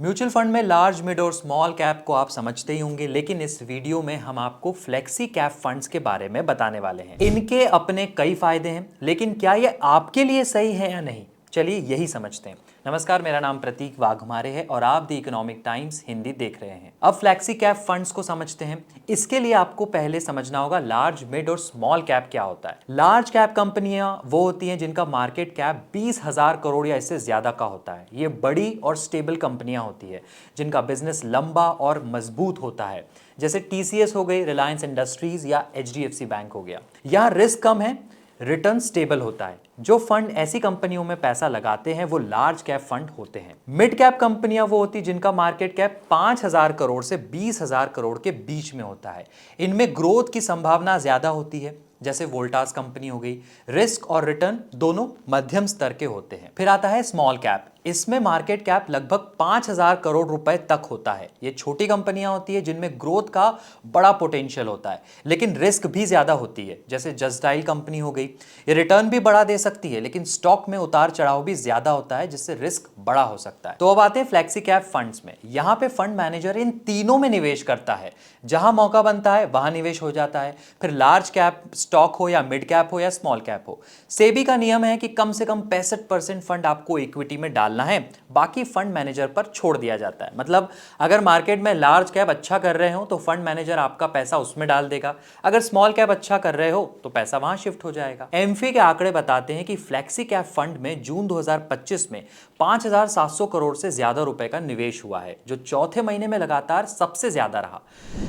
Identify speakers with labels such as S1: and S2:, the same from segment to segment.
S1: Mutual fund में large mid और small cap को आप समझते ही होंगे, लेकिन इस वीडियो में हम आपको फ्लेक्सी कैप फंड्स के बारे में बताने वाले हैं। इनके अपने कई फायदे हैं, लेकिन क्या ये आपके लिए सही है या नहीं, चलिए यही समझते हैं। नमस्कार, मेरा नाम प्रतीक वाघमारे है और आप द इकोनॉमिक टाइम्स हिंदी देख रहे हैं। अब फ्लेक्सी कैप फंड्स को समझते हैं। इसके लिए आपको पहले समझना होगा लार्ज मिड और स्मॉल कैप क्या होता है। लार्ज कैप कंपनियां वो होती हैं जिनका मार्केट कैप 20,000 करोड़ या इससे ज्यादा का होता है। ये बड़ी और स्टेबल कंपनियां होती है जिनका बिजनेस लंबा और मजबूत होता है, जैसे टीसीएस हो गई, रिलायंस इंडस्ट्रीज या एचडीएफसी बैंक हो गया। यहाँ रिस्क कम है, रिटर्न स्टेबल होता है। जो फंड ऐसी कंपनियों में पैसा लगाते हैं वो लार्ज कैप फंड होते हैं। मिड कैप कंपनियां वो होती जिनका मार्केट कैप 5,000 करोड़ से 20,000 करोड़ के बीच में होता है। इनमें ग्रोथ की संभावना ज्यादा होती है, जैसे वोल्टास कंपनी हो गई। रिस्क और रिटर्न दोनों मध्यम स्तर के होते हैं। फिर आता है स्मॉल कैप। इसमें मार्केट कैप लगभग 5,000 करोड़ रुपए तक होता है। ये छोटी कंपनियां होती है जिनमें ग्रोथ का बड़ा पोटेंशियल होता है, लेकिन रिस्क भी ज्यादा होती है, जैसे जस्ट डायल कंपनी हो गई। ये रिटर्न भी बड़ा दे सकती है, लेकिन स्टॉक में उतार चढ़ाव भी ज्यादा होता है, जिससे रिस्क बड़ा हो सकता है। तो अब आते हैं फ्लेक्सी कैप फंड्स में। यहां पे फंड मैनेजर इन तीनों में निवेश करता है। जहां मौका बनता है वहां निवेश हो जाता है। फिर लार्ज कैप स्टॉक हो या मिड कैप हो या स्मॉल कैप हो, सेबी का नियम है कि कम से कम 65% फंड आपको इक्विटी में डालना है, बाकी फंड मैनेजर पर छोड़ दिया जाता है। मतलब अगर मार्केट में लार्ज कैप अच्छा कर रहे हो तो फंड मैनेजर आपका पैसा उसमें डाल देगा, अगर स्मॉल कैप अच्छा कर रहे हो तो पैसा वहां शिफ्ट हो जाएगा। एमफी के आंकड़े बताते हैं कि फ्लेक्सी कैप फंड में जून 2025 में 5,700 करोड़ से ज्यादा रुपए का निवेश हुआ है, जो चौथे महीने में लगातार सबसे ज्यादा रहा।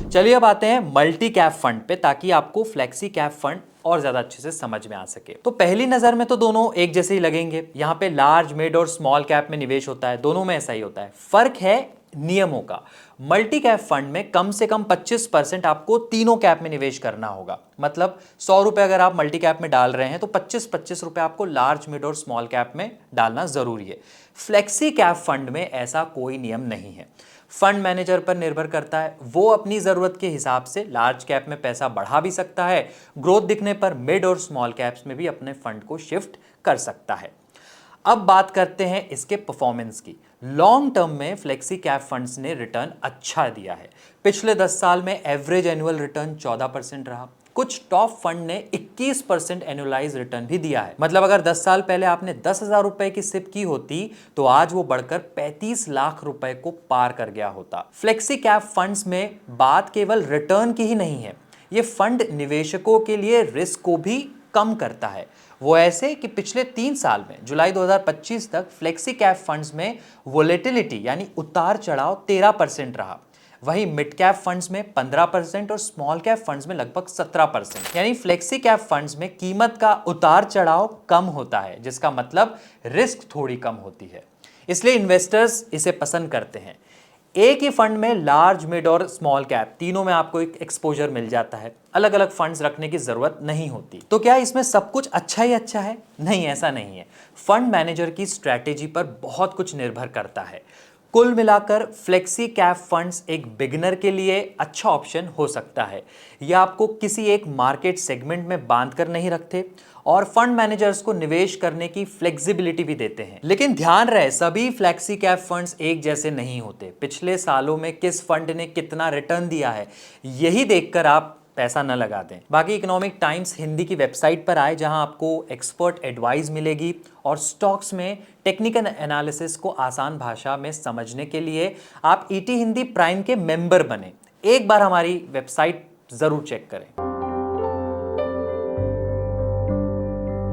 S1: चलिए अब आते हैं मल्टी कैप फंड पे, ताकि आपको फ्लेक्सी कैप फंड और ज्यादा अच्छे से समझ में आ सके। तो पहली नजर में तो दोनों एक जैसे ही लगेंगे। यहाँ पे लार्ज मिड और स्मॉल कैप में निवेश होता है, दोनों में ऐसा ही होता है। फर्क है नियमों का। मल्टी कैप फंड में कम से कम 25% आपको तीनों कैप में निवेश करना होगा। मतलब 100 रुपए अगर आप मल्टी कैप में डाल रहे हैं तो 25-25 रुपए आपको लार्ज मिड और स्मॉल कैप में डालना जरूरी है। फ्लेक्सी कैप फंड में ऐसा कोई नियम नहीं है। फंड मैनेजर पर निर्भर करता है, वो अपनी जरूरत के हिसाब से लार्ज कैप में पैसा बढ़ा भी सकता है, ग्रोथ दिखने पर मिड और स्मॉल कैप्स में भी अपने फंड को शिफ्ट कर सकता है। अब बात करते हैं इसके परफॉर्मेंस की। लॉन्ग टर्म में फ्लेक्सी कैप फंड्स ने रिटर्न अच्छा दिया है। पिछले 10 साल में एवरेज एनुअल रिटर्न 14% रहा। कुछ टॉप फंड ने 21% एनुअलाइज रिटर्न भी दिया है। मतलब अगर 10 साल पहले आपने 10,000 रुपए की सिप की होती तो आज वो बढ़कर 35 लाख रुपए को पार कर गया होता। फ्लेक्सी कैप फंड्स में बात केवल रिटर्न की ही नहीं है, ये फंड निवेशकों के लिए रिस्क को भी कम करता है। वो ऐसे कि पिछले 3 साल में जुलाई 2025 तक फ्लेक्सी कैप फंड्स में वोलेटिलिटी यानी उतार चढ़ाव 13% रहा। वहीं मिड कैप फंड्स में 15% और स्मॉल कैप फंड्स में लगभग 17%। यानी फ्लेक्सी कैप फंड्स में कीमत का उतार चढ़ाव कम होता है, जिसका मतलब रिस्क थोड़ी कम होती है। इसलिए इन्वेस्टर्स इसे पसंद करते हैं। एक ही फंड में लार्ज मिड और स्मॉल कैप तीनों में आपको एक एक्सपोजर मिल जाता है, अलग अलग फंड्स रखने की जरूरत नहीं होती। तो क्या इसमें सब कुछ अच्छा ही अच्छा है? नहीं, ऐसा नहीं है। फंड मैनेजर की स्ट्रैटेजी पर बहुत कुछ निर्भर करता है। कुल मिलाकर फ्लेक्सी कैप फंड्स एक बिगिनर के लिए अच्छा ऑप्शन हो सकता है। यह आपको किसी एक मार्केट सेगमेंट में बांध कर नहीं रखते और फंड मैनेजर्स को निवेश करने की फ्लेक्सिबिलिटी भी देते हैं। लेकिन ध्यान रहे, सभी फ्लेक्सी कैप फंड्स एक जैसे नहीं होते। पिछले सालों में किस फंड ने कितना रिटर्न दिया है, यही देखकर आप पैसा न लगा दें। बाकी इकोनॉमिक टाइम्स हिंदी की वेबसाइट पर आए, जहां आपको एक्सपर्ट एडवाइस मिलेगी और स्टॉक्स में टेक्निकल एनालिसिस को आसान भाषा में समझने के लिए आप ईटी हिंदी प्राइम के मेंबर बने। एक बार हमारी वेबसाइट जरूर चेक करें।